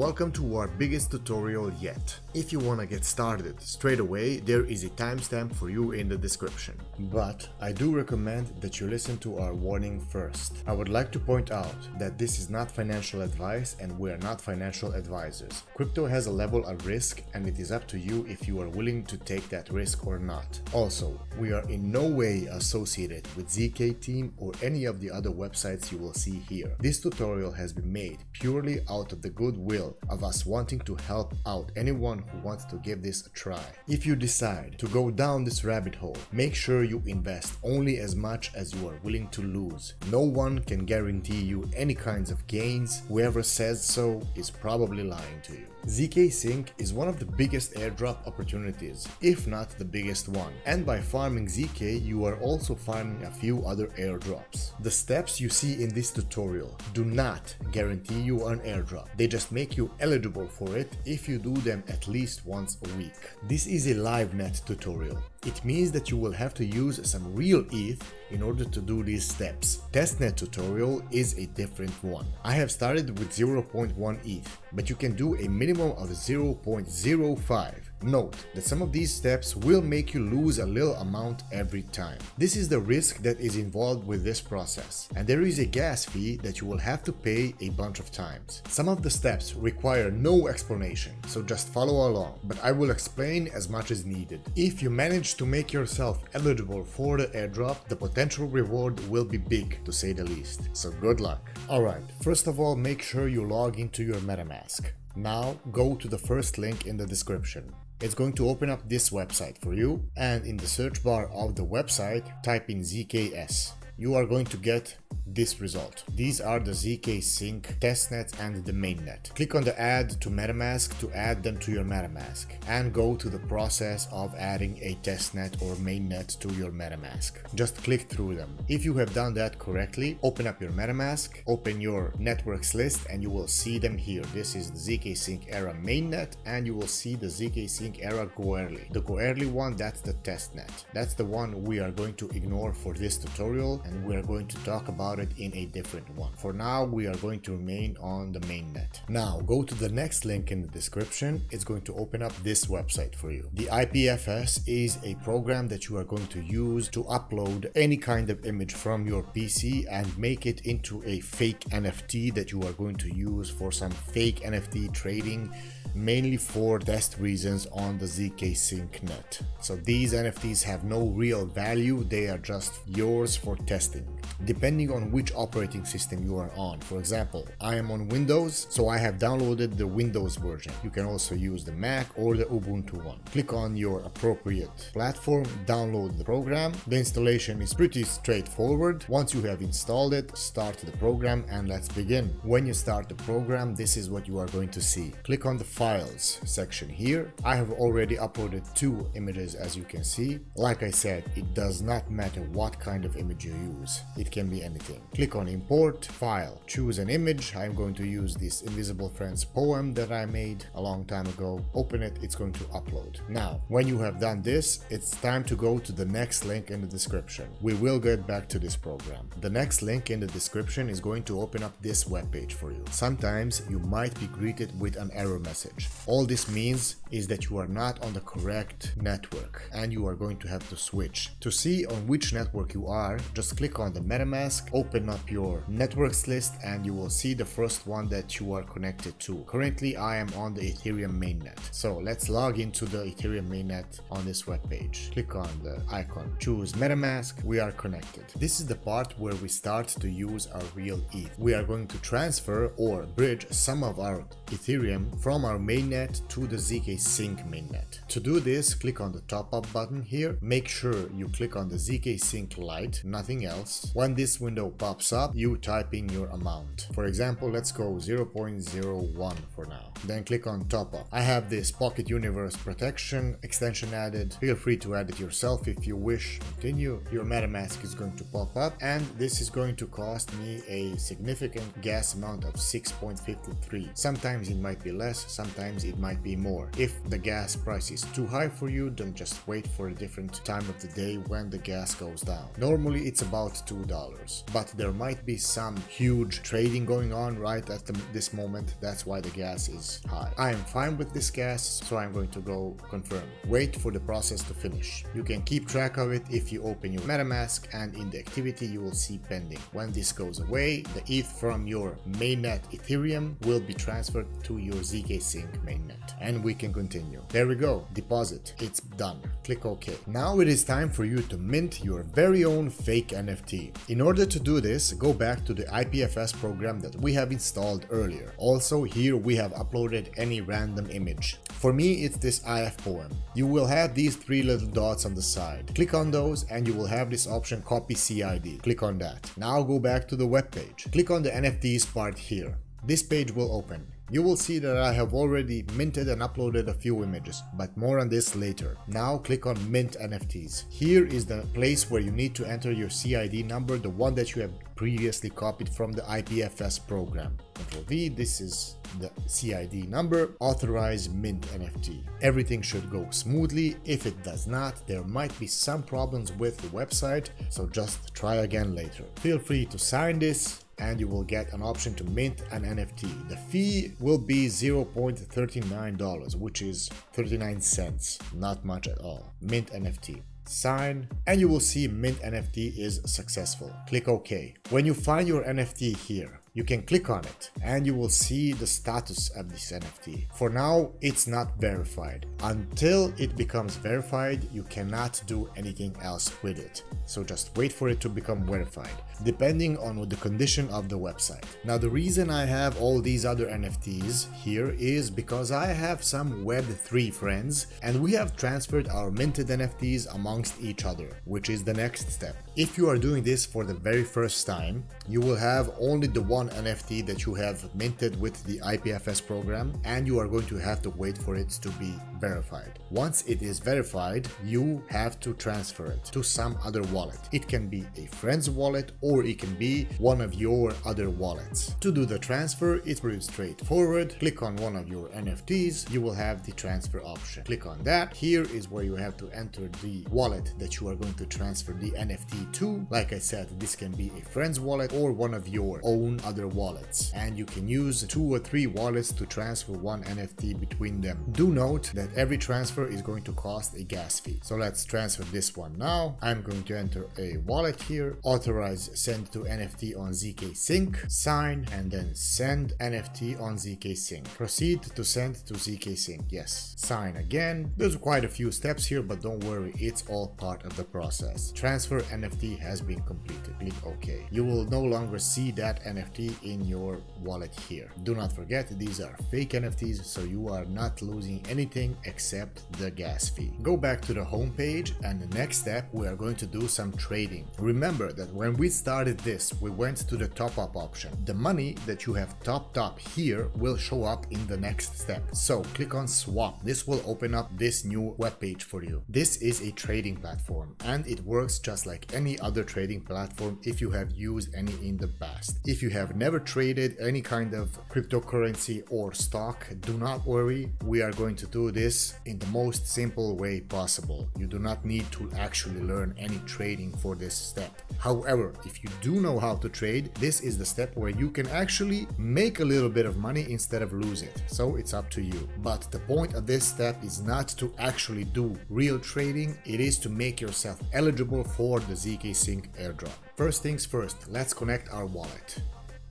welcome to our biggest tutorial yet. If you wanna get started straight away, there is a timestamp for you in the description. But I do recommend that you listen to our warning first. I would like to point out that this is not financial advice and we are not financial advisors. Crypto has a level of risk and it is up to you if you are willing to take that risk or not. Also, we are in no way associated with ZK Team or any of the other websites you will see here. This tutorial has been made purely out of the goodwill of us wanting to help out anyone who wants to give this a try. If you decide to go down this rabbit hole, make sure you invest only as much as you are willing to lose. No one can guarantee you any kinds of gains. Whoever says so is probably lying to you. ZKSync is one of the biggest airdrop opportunities, if not the biggest one. And by farming ZK, you are also farming a few other airdrops. The steps you see in this tutorial do not guarantee you an airdrop. They just make you eligible for it if you do them at least once a week. This is a live net tutorial. It means that you will have to use some real ETH in order to do these steps. Testnet tutorial is a different one. I have started with 0.1 ETH, but you can do a minimum of 0.05. Note that some of these steps will make you lose a little amount every time. This is the risk that is involved with this process, and there is a gas fee that you will have to pay a bunch of times. Some of the steps require no explanation, so just follow along, but I will explain as much as needed. If you manage to make yourself eligible for the airdrop, the potential reward will be big, to say the least, so good luck. Alright, first of all, make sure you log into your MetaMask. Now go to the first link in the description. It's going to open up this website for you, and in the search bar of the website type in ZKS. You are going to get this result. These are the ZKSync testnets and the mainnet. Click on the add to MetaMask to add them to your MetaMask and go to the process of adding a testnet or mainnet to your MetaMask. Just click through them. If you have done that correctly, open up your MetaMask, open your networks list, and you will see them here. This is the ZKSync ERA mainnet, and you will see the ZKSync ERA Goerli. The Goerli one, that's the testnet. That's the one we are going to ignore for this tutorial, and we are going to talk about it in a different one. For now, we are going to remain on the mainnet. Now, go to the next link in the description. It's going to open up this website for you. The IPFS is a program that you are going to use to upload any kind of image from your PC and make it into a fake NFT that you are going to use for some fake NFT trading, mainly for test reasons on the ZKSync net. So these NFTs have no real value, they are just yours for testing, depending on which operating system you are on. For example, I am on Windows, so I have downloaded the Windows version. You can also use the Mac or the Ubuntu one. Click on your appropriate platform, download the program. The installation is pretty straightforward. Once you have installed it, start the program and let's begin. When you start the program, this is what you are going to see. Click on the Files section here. I have already uploaded 2 images, as you can see. Like I said, it does not matter what kind of image you use. It can be anything. Click on Import, File, choose an image. I'm going to use this Invisible Friends poem that I made a long time ago. Open it, it's going to upload. Now, when you have done this, it's time to go to the next link in the description. We will get back to this program. The next link in the description is going to open up this webpage for you. Sometimes you might be greeted with an error message. All this means is that you are not on the correct network and you are going to have to switch. To see on which network you are, just click on the MetaMask, open up your networks list, and you will see the first one that you are connected to. Currently, I am on the Ethereum mainnet. So let's log into the Ethereum mainnet on this webpage. Click on the icon, choose MetaMask, we are connected. This is the part where we start to use our real ETH. We are going to transfer or bridge some of our Ethereum from our mainnet to the ZKSync mainnet. To do this, click on the top up button here. Make sure you click on the ZKSync Lite, nothing else. When this window pops up, you type in your amount. For example, let's go 0.01 for now. Then click on top up. I have this Pocket Universe protection extension added. Feel free to add it yourself if you wish. Continue. Your MetaMask is going to pop up, and this is going to cost me a significant gas amount of 6.53. Sometimes it might be less, sometimes it might be more. If the gas price is too high for you, then just wait for a different time of the day when the gas goes down. Normally it's about $2, but there might be some huge trading going on right at this moment. That's why the gas is high. I am fine with this gas, so I'm going to go confirm. Wait for the process to finish. You can keep track of it if you open your MetaMask, and in the activity you will see pending. When this goes away, the ETH from your mainnet Ethereum will be transferred to your ZKSync mainnet, and we can continue. There we go, deposit, it's done. Click OK. Now it is time for you to mint your very own fake NFT. In order to do this, go back to the IPFS program that we have installed earlier. Also, here we have uploaded any random image. For me, it's this IF poem. You will have these three little dots on the side. Click on those and you will have this option, copy CID. Click on that. Now go back to the web page. Click on the NFTs part here. This page will open. You will see that I have already minted and uploaded a few images, but more on this later. Now click on Mint NFTs. Here is the place where you need to enter your CID number, the one that you have previously copied from the IPFS program. Ctrl V, this is the CID number. Authorize Mint NFT. Everything should go smoothly. If it does not, there might be some problems with the website, so just try again later. Feel free to sign this, and you will get an option to mint an NFT. The fee will be $0.39, which is 39 cents, not much at all. Mint NFT. Sign, and you will see Mint NFT is successful. Click OK. When you find your NFT here, you can click on it and you will see the status of this NFT. For now, it's not verified. Until it becomes verified, you cannot do anything else with it. So just wait for it to become verified, depending on the condition of the website. Now, the reason I have all these other NFTs here is because I have some Web3 friends and we have transferred our minted NFTs amongst each other, which is the next step. If you are doing this for the very first time, you will have only the one NFT that you have minted with the IPFS program, and you are going to have to wait for it to be verified. Once it is verified, you have to transfer it to some other wallet. It can be a friend's wallet or it can be one of your other wallets. To do the transfer, it's pretty straightforward. Click on one of your NFTs, you will have the transfer option. Click on that. Here is where you have to enter the wallet that you are going to transfer the NFT to. Like I said, this can be a friend's wallet or one of your own other wallets, and you can use 2 or 3 wallets to transfer one NFT between them. Do note that every transfer is going to cost a gas fee. So let's transfer this one now. I'm going to enter a wallet here, authorize send to NFT on ZKSync, sign, and then send NFT on ZKSync. Proceed to send to ZKSync. Yes. Sign again. There's quite a few steps here, but don't worry, it's all part of the process. Transfer NFT has been completed. Click OK. You will no longer see that NFT in your wallet here. Do not forget, these are fake NFTs, so you are not losing anything except the gas fee. Go back to the home page, and the next step, we are going to do some trading. Remember that when we started this, we went to the top up option. The money that you have topped up here will show up in the next step. So click on swap. This will open up this new web page for you. This is a trading platform, and it works just like any other trading platform if you have used any in the past. If you have never traded any kind of cryptocurrency or stock, do not worry. We are going to do this in the most simple way possible. You do not need to actually learn any trading for this step. However, if you do know how to trade, this is the step where you can actually make a little bit of money instead of lose it. So it's up to you. But the point of this step is not to actually do real trading. It is to make yourself eligible for the ZKSync airdrop. First things first, let's connect our wallet.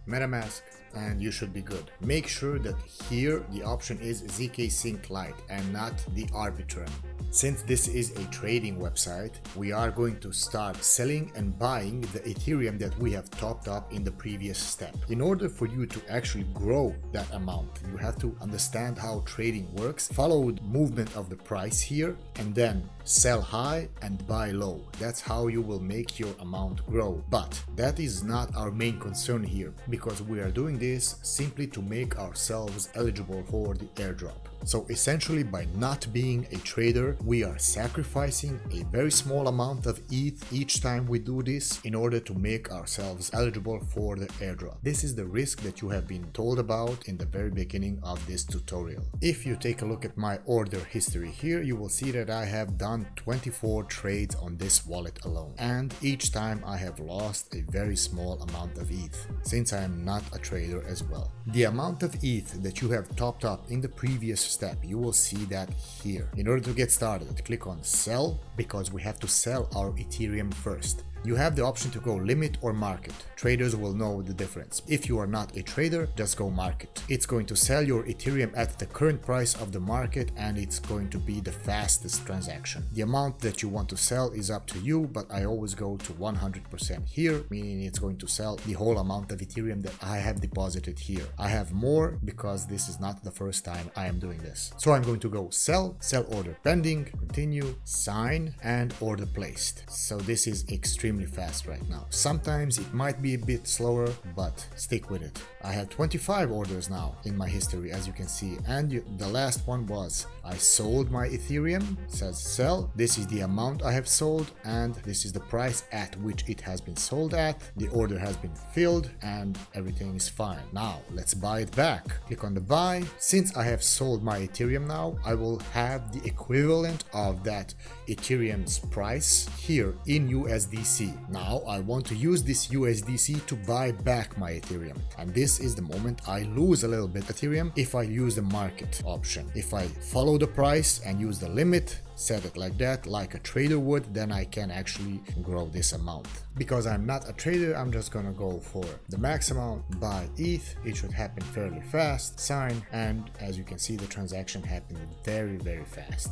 MetaMask, and you should be good. Make sure that here the option is ZKSync Lite and not the Arbitrum. Since this is a trading website, we are going to start selling and buying the Ethereum that we have topped up in the previous step. In order for you to actually grow that amount, you have to understand how trading works, follow the movement of the price here, and then sell high and buy low. That's how you will make your amount grow. But that is not our main concern here, because we are doing this simply to make ourselves eligible for the airdrop. So essentially, by not being a trader, we are sacrificing a very small amount of ETH each time we do this in order to make ourselves eligible for the airdrop. This is the risk that you have been told about in the very beginning of this tutorial. If you take a look at my order history here, you will see that I have done 24 trades on this wallet alone, and each time I have lost a very small amount of ETH, since I am not a trader as well. The amount of ETH that you have topped up in the previous step, you will see that here. In order to get started, click on sell, because we have to sell our Ethereum first. You have the option to go limit or market. Traders will know the difference. If you are not a trader, just go market. It's going to sell your Ethereum at the current price of the market, and it's going to be the fastest transaction. The amount that you want to sell is up to you, but I always go to 100% here, meaning it's going to sell the whole amount of Ethereum that I have deposited here. I have more because this is not the first time I am doing this. So I'm going to go sell order pending, continue, sign, and order placed. So this is extremely fast right now. Sometimes it might be a bit slower, but stick with it. I have 25 orders now in my history, as you can see, and the last one was I sold my Ethereum. It says sell. This is the amount I have sold, and this is the price at which it has been sold at. The order has been filled and everything is fine. Now let's buy it back. Click on the buy. Since I have sold my Ethereum now, I will have the equivalent of that Ethereum's price here in USDC. Now I want to use this USDC to buy back my Ethereum, and this is the moment I lose a little bit Ethereum if I use the market option. If I follow the price and use the limit, set it like that, like a trader would, then I can actually grow this amount. Because I'm not a trader, I'm just gonna go for the max amount, buy ETH. It should happen fairly fast, sign, and as you can see, the transaction happened very fast.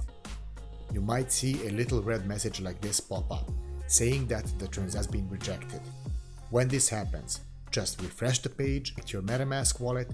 You might see a little red message like this pop up, saying that the transaction has been rejected. When this happens, just refresh the page with your MetaMask wallet.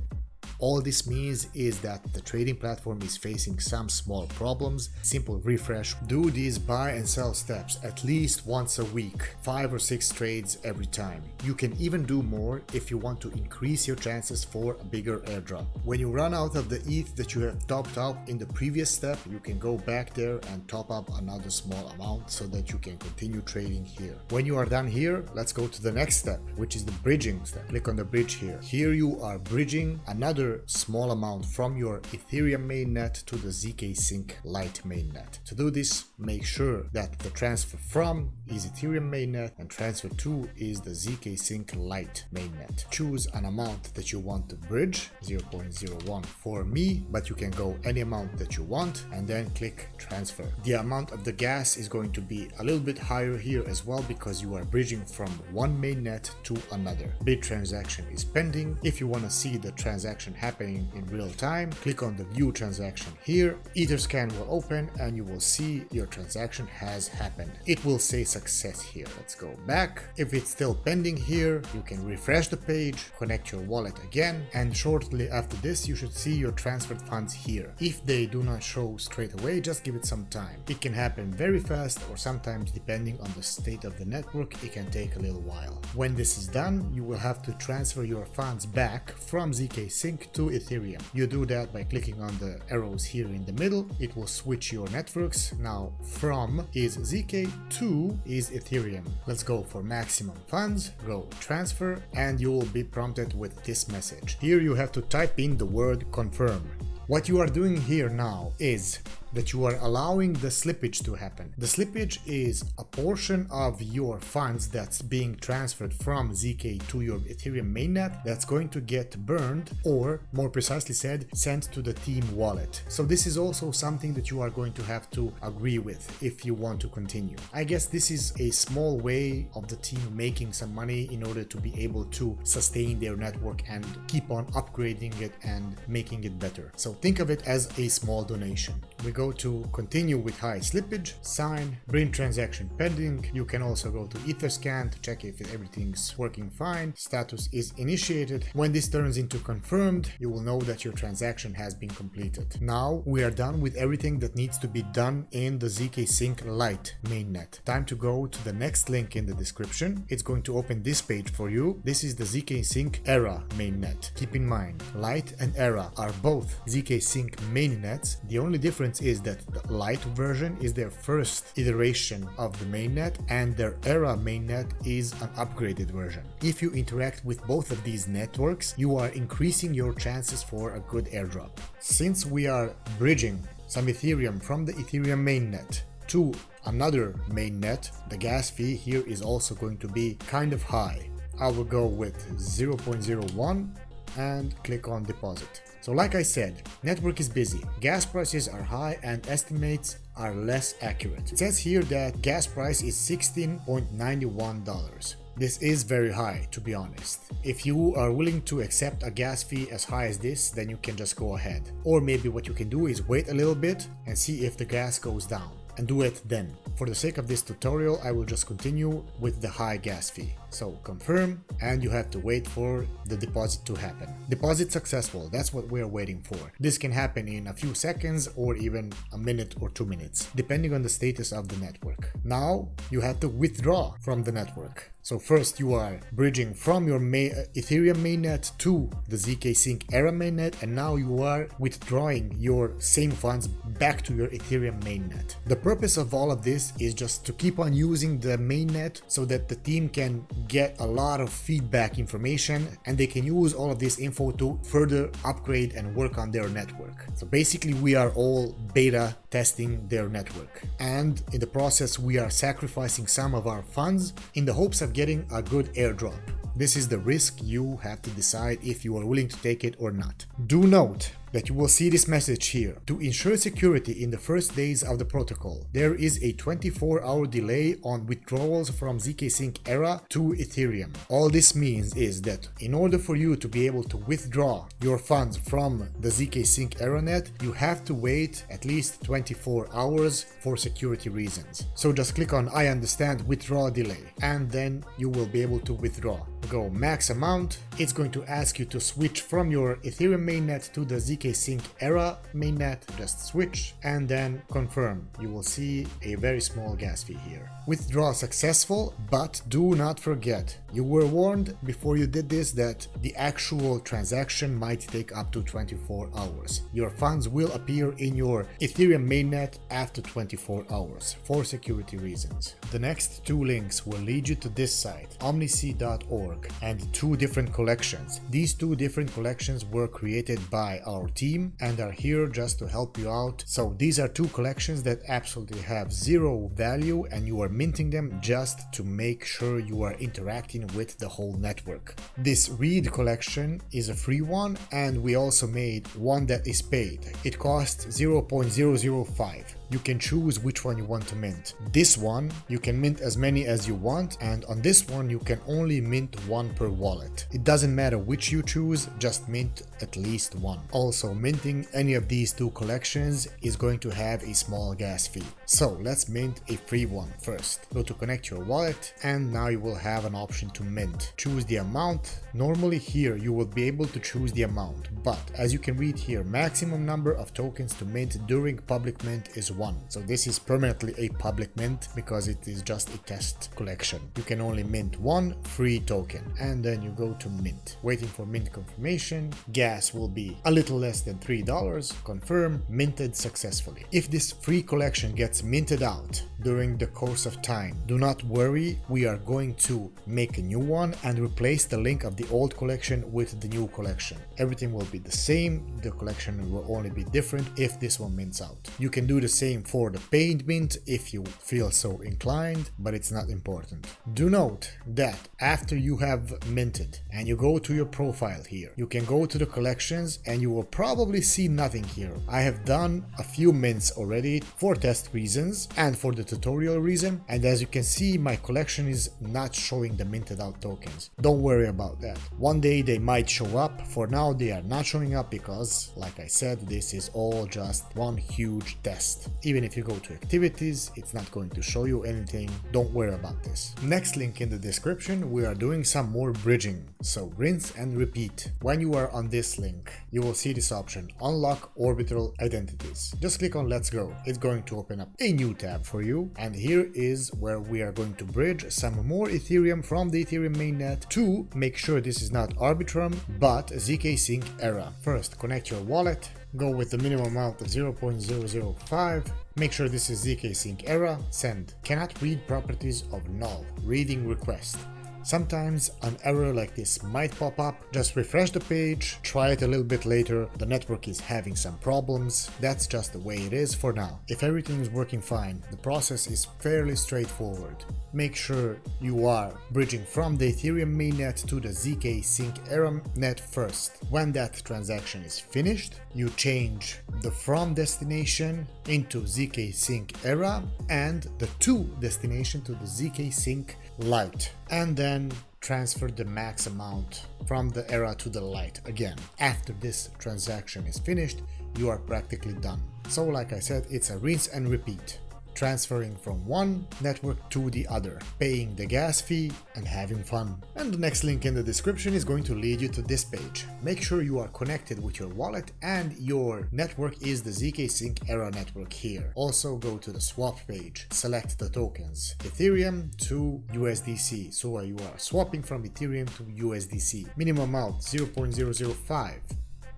All this means is that the trading platform is facing some small problems. Simple refresh. Do these buy and sell steps at least once a week, 5 or 6 trades every time. You can even do more if you want to increase your chances for a bigger airdrop. When you run out of the ETH that you have topped up in the previous step, you can go back there and top up another small amount so that you can continue trading here. When you are done here, let's go to the next step, which is the bridging step. Click on the bridge here. Here you are bridging another small amount from your Ethereum mainnet to the ZKSync Lite mainnet. To do this, make sure that the transfer from is Ethereum mainnet and transfer to is the ZKSync Lite mainnet. Choose an amount that you want to bridge, 0.01 for me, but you can go any amount that you want, and then click transfer. The amount of the gas is going to be a little bit higher here as well, because you are bridging from one mainnet to another. Bid transaction is pending. If you want to see the transaction happening in real time, click on the view transaction here. Etherscan will open and you will see your transaction has happened. It will say success here. Let's go back. If it's still pending here, you can refresh the page, connect your wallet again, and shortly after this you should see your transferred funds here. If they do not show straight away, just give it some time. It can happen very fast, or sometimes depending on the state of the network, it can take a little while. When this is done, you will have to transfer your funds back from ZKSync to Ethereum. You do that by clicking on the arrows here in the middle. It will switch your networks. Now from is ZK, to is Ethereum. Let's go for maximum funds, go transfer, and you will be prompted with this message. Here you have to type in the word confirm. What you are doing here now is that you are allowing the slippage to happen. The slippage is a portion of your funds that's being transferred from ZK to your Ethereum mainnet that's going to get burned, or more precisely said, sent to the team wallet. So this is also something that you are going to have to agree with if you want to continue. I guess this is a small way of the team making some money in order to be able to sustain their network and keep on upgrading it and making it better. So think of it as a small donation. We go go to continue with high slippage, sign, bring transaction pending. You can also go to Etherscan to check if everything's working fine. Status is initiated. When this turns into confirmed, you will know that your transaction has been completed. Now we are done with everything that needs to be done in the ZKSync Lite mainnet. Time to go to the next link in the description. It's going to open this page for you. This is the ZKSync ERA mainnet. Keep in mind, Lite and ERA are both ZKSync mainnets. The only difference is that the Lite version is their first iteration of the mainnet and their ERA mainnet is an upgraded version. If you interact with both of these networks, you are increasing your chances for a good airdrop. Since we are bridging some Ethereum from the Ethereum mainnet to another mainnet, the gas fee here is also going to be kind of high. I will go with 0.01 and click on deposit. So like I said, network is busy, gas prices are high and estimates are less accurate. It says here that gas price is $16.91. This is very high, to be honest. If you are willing to accept a gas fee as high as this, then you can just go ahead. Or maybe what you can do is wait a little bit and see if the gas goes down, and do it then. For the sake of this tutorial, I will just continue with the high gas fee. So confirm, and you have to wait for the deposit to happen. Deposit successful, that's what we're waiting for. This can happen in a few seconds or even a minute or 2 minutes, depending on the status of the network. Now you have to withdraw from the network. So first you are bridging from your Ethereum mainnet to the ZKSync ERA mainnet, and now you are withdrawing your same funds back to your Ethereum mainnet. The purpose of all of this is just to keep on using the mainnet so that the team can get a lot of feedback information and they can use all of this info to further upgrade and work on their network. So basically we are all beta testing their network, and in the process we are sacrificing some of our funds in the hopes of getting a good airdrop. This is the risk. You have to decide if you are willing to take it or not. Do note that you will see this message here. To ensure security in the first days of the protocol, there is a 24-hour delay on withdrawals from ZKSync ERA to Ethereum. All this means is that in order for you to be able to withdraw your funds from the ZKSync ERA net, you have to wait at least 24 hours for security reasons. So just click on I understand withdraw delay, and then you will be able to withdraw. Go max amount. It's going to ask you to switch from your Ethereum mainnet to the ZKSync ERA mainnet. Just switch and then confirm. You will see a very small gas fee here. Withdraw successful, but do not forget, you were warned before you did this that the actual transaction might take up to 24 hours. Your funds will appear in your Ethereum mainnet after 24 hours for security reasons. The next two links will lead you to this site, omnisea.org, and two different collections. These two different collections were created by our team and are here just to help you out. So these are two collections that absolutely have zero value, and you are minting them just to make sure you are interacting with the whole network. This read collection is a free one, and we also made one that is paid. It costs 0.005. You can choose which one you want to mint. This one, you can mint as many as you want, and on this one you can only mint one per wallet. It doesn't matter which you choose, just mint at least one. Also, minting any of these two collections is going to have a small gas fee. So let's mint a free one first. Go to connect your wallet, and now you will have an option to mint. Choose the amount. Normally here you will be able to choose the amount, but as you can read here, maximum number of tokens to mint during public mint is 1. So this is permanently a public mint because it is just a test collection. You can only mint one free token, and then you go to mint. Waiting for mint confirmation. Gas will be a little less than $3. Confirm. Minted successfully. If this free collection gets minted out during the course of time, do not worry, we are going to make a new one and replace the link of the old collection with the new collection. Everything will be the same, the collection will only be different if this one mints out. You can do the same for the paid mint if you feel so inclined, but it's not important. Do note that after you have minted and you go to your profile here, you can go to the collections and you will probably see nothing here. I have done a few mints already for test reasons. reasons and for the tutorial reason, and as you can see, my collection is not showing the minted out tokens. Don't worry about that. One day they might show up. For now they are not showing up because, like I said, this is all just one huge test. Even if you go to activities, it's not going to show you anything. Don't worry about this. Next link in the description, we are doing some more bridging, so rinse and repeat. When you are on this link, you will see this option, unlock orbital identities. Just click on let's go. It's going to open up a new tab for you, and here is where we are going to bridge some more Ethereum from the Ethereum mainnet to make sure this is not Arbitrum but ZKSync ERA. First, connect your wallet, go with the minimum amount of 0.005, make sure this is ZKSync ERA, send. Cannot read properties of null, reading request. Sometimes an error like this might pop up. Just refresh the page, try it a little bit later. The network is having some problems. That's just the way it is for now. If everything is working fine, the process is fairly straightforward. Make sure you are bridging from the Ethereum mainnet to the ZKSync ERA net first. When that transaction is finished, you change the from destination into ZKSync ERA and the to destination to the ZKSync Lite, and then transfer the max amount from the ERA to the Lite again. After this transaction is finished, you are practically done. So like I said, it's a rinse and repeat. Transferring from one network to the other, paying the gas fee and having fun. And the next link in the description is going to lead you to this page. Make sure you are connected with your wallet and your network is the ZKSync ERA network here. Also go to the swap page, select the tokens, Ethereum to USDC. So you are swapping from Ethereum to USDC. Minimum amount 0.005.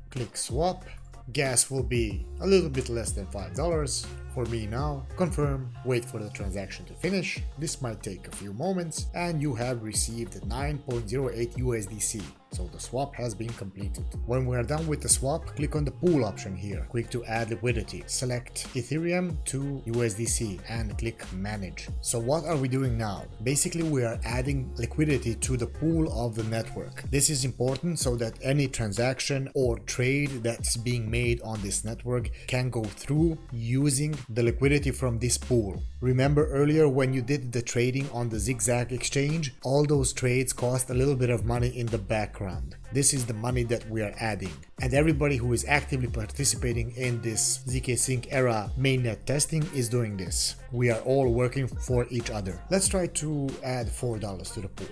Click swap. Gas will be a little bit less than $5 for me now. Confirm, wait for the transaction to finish. This might take a few moments and you have received 9.08 USDC. So the swap has been completed. When we are done with the swap, click on the pool option here. Click to add liquidity. Select Ethereum to USDC and click manage. So what are we doing now? Basically, we are adding liquidity to the pool of the network. This is important so that any transaction or trade that's being made on this network can go through using the liquidity from this pool. Remember earlier when you did the trading on the Zigzag exchange, all those trades cost a little bit of money in the background. This is the money that we are adding. And everybody who is actively participating in this ZKSync ERA mainnet testing is doing this. We are all working for each other. Let's try to add $4 to the pool.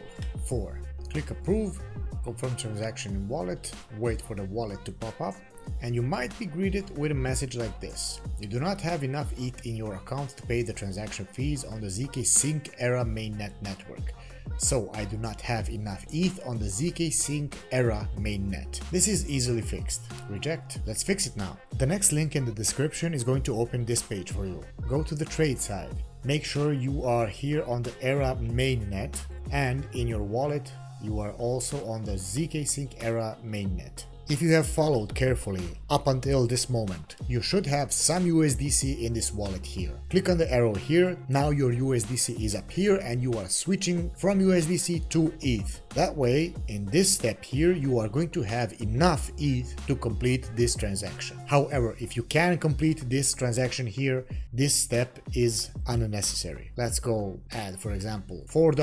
4. Click approve, confirm transaction in wallet, wait for the wallet to pop up. And you might be greeted with a message like this. You do not have enough ETH in your account to pay the transaction fees on the ZKSync ERA mainnet network. So I do not have enough ETH on the ZKSync ERA mainnet. This is easily fixed. Reject. Let's fix it now. The next link in the description is going to open this page for you. Go to the trade side. Make sure you are here on the ERA mainnet and in your wallet you are also on the ZKSync ERA mainnet. If you have followed carefully up until this moment, you should have some USDC in this wallet here. Click on the arrow here. Now your USDC is up here and you are switching from USDC to ETH. That way, in this step here, you are going to have enough ETH to complete this transaction. However, if you can complete this transaction here, this step is unnecessary. Let's go add, for example, $4,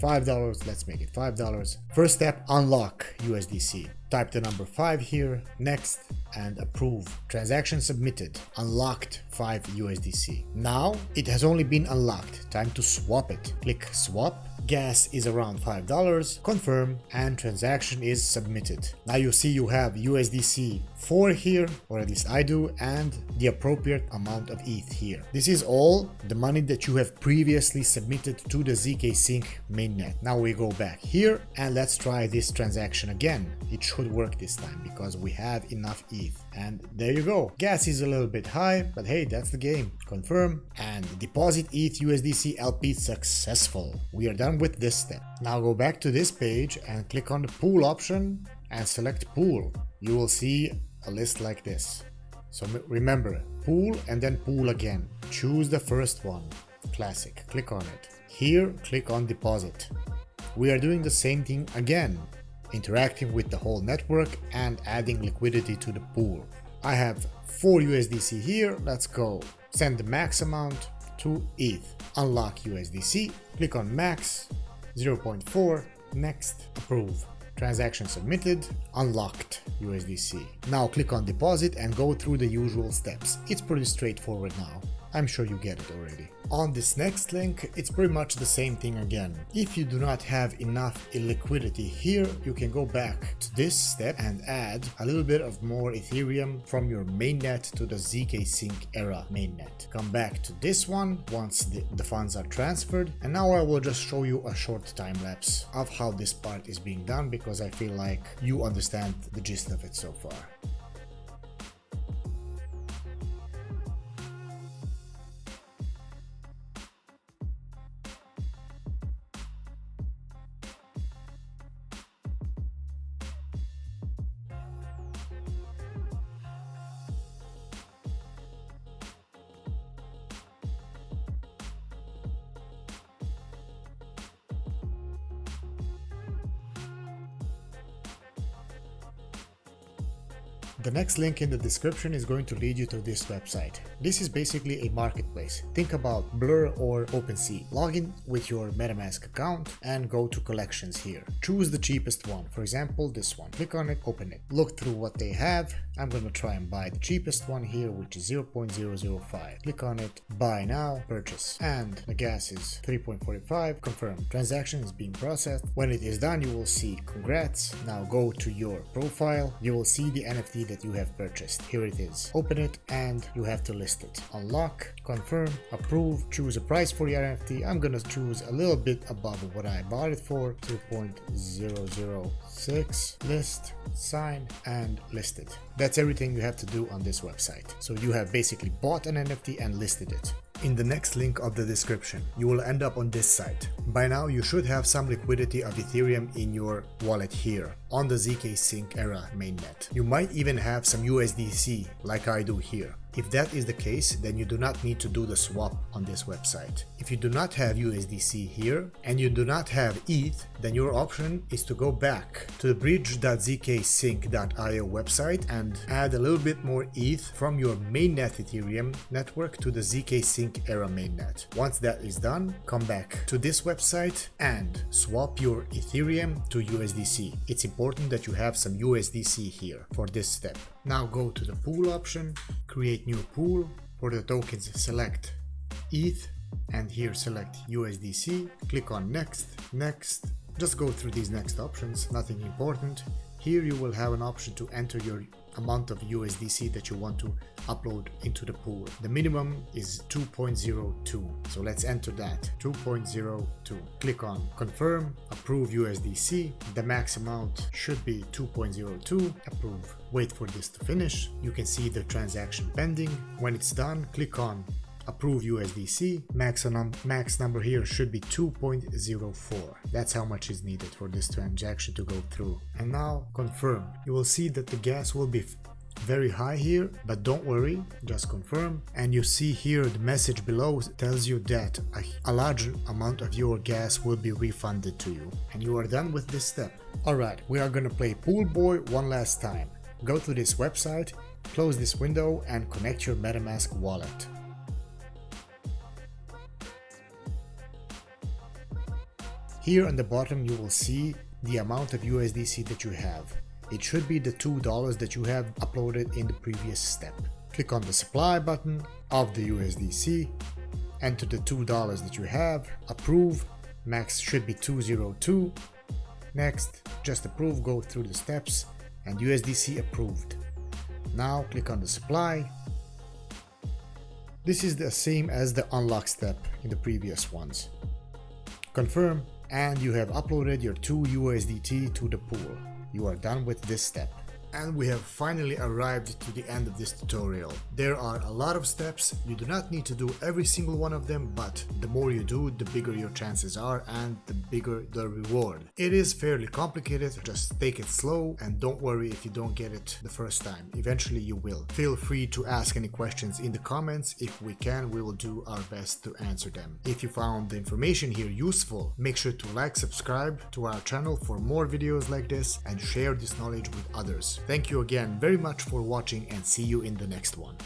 $5. Let's make it $5. First step, unlock USDC. Type the number 5 here, next, and approve. Transaction submitted. Unlocked 5 USDC. Now it has only been unlocked. Time to swap it. Click swap. Gas is around $5. Confirm, and transaction is submitted. Now you see you have USDC 4 here, or at least I do, and the appropriate amount of ETH here. This is all the money that you have previously submitted to the ZKSync mainnet. Now we go back here and let's try this transaction again. It should work this time because we have enough ETH. And there you go. Gas is a little bit high, but hey, that's the game. Confirm, and deposit ETH USDC LP successful. We are done with this step. Now go back to this page and click on the pool option and select pool. You will see a list like this. So remember, pool and then pool again. Choose the first one, classic. Click on it. Here, click on deposit. We are doing the same thing again, interacting with the whole network and adding liquidity to the pool. I have 4 USDC here. Let's go Send the max amount to ETH. Unlock USDC. Click on max 0.4. Next. Approve. Transaction submitted, unlocked USDC. Now click on deposit and go through the usual steps. It's pretty straightforward now. I'm sure you get it already. On this next link, it's pretty much the same thing again. If you do not have enough liquidity here, you can go back to this step and add a little bit of more Ethereum from your mainnet to the ZKSync ERA mainnet. Come back to this one once the funds are transferred, and now I will just show you a short time lapse of how this part is being done, because I feel like you understand the gist of it so far. The next link in the description is going to lead you to this website. This is basically a marketplace. Think about Blur or OpenSea. Log in with your MetaMask account and go to collections here. Choose the cheapest one, for example this one. Click on it, open it. Look through what they have. I'm going to try and buy the cheapest one here, which is 0.005. Click on it, buy now, purchase. And the gas is 3.45, confirm. Transaction is being processed. When it is done, you will see congrats. Now go to your profile. You will see the NFT that you have purchased. Here it is. Open it and you have to list it. Unlock, confirm, approve, choose a price for your NFT. I'm gonna choose a little bit above what I bought it for, 2.006, list, sign, and list it. That's everything you have to do on this website. So you have basically bought an NFT and listed it. In the next link of the description, you will end up on this site. By now, you should have some liquidity of Ethereum in your wallet here on the ZKSync ERA mainnet. You might even have some USDC like I do here. If that is the case, then you do not need to do the swap on this website. If you do not have USDC here and you do not have ETH, then your option is to go back to the bridge.zksync.io website and add a little bit more ETH from your mainnet Ethereum network to the ZKSync ERA mainnet. Once that is done, come back to this website and swap your Ethereum to USDC. It's important that you have some USDC here for this step. Now go to the pool option, create new pool. For the tokens, select ETH and here select USDC. Click on next, next. Just go through these next options, nothing important. Here you will have an option to enter your amount of USDC that you want to upload into the pool. The minimum is 2.02. So let's enter that, 2.02. Click on confirm, approve USDC. The max amount should be 2.02. Approve. Wait for this to finish. You can see the transaction pending. When it's done, click on approve USDC. Max number here should be 2.04. That's how much is needed for this transaction to go through. And now confirm. You will see that the gas will be very high here, but don't worry, just confirm. And you see here the message below tells you that a large amount of your gas will be refunded to you. And you are done with this step. Alright, we are gonna play Pool Boy one last time. Go to this website, close this window and connect your MetaMask wallet. Here on the bottom you will see the amount of USDC that you have. It should be the $2 that you have uploaded in the previous step. Click on the supply button of the USDC, enter the $2 that you have, approve, max should be 202, next, just approve, go through the steps, and USDC approved. Now click on the supply. This is the same as the unlock step in the previous ones. Confirm, and you have uploaded your 2 USDT to the pool. You are done with this step. And we have finally arrived to the end of this tutorial. There are a lot of steps. You do not need to do every single one of them, but the more you do, the bigger your chances are and the bigger the reward. It is fairly complicated, just take it slow and don't worry if you don't get it the first time. Eventually you will. Feel free to ask any questions in the comments. If we can, we will do our best to answer them. If you found the information here useful, make sure to like, subscribe to our channel for more videos like this and share this knowledge with others. Thank you again very much for watching and see you in the next one.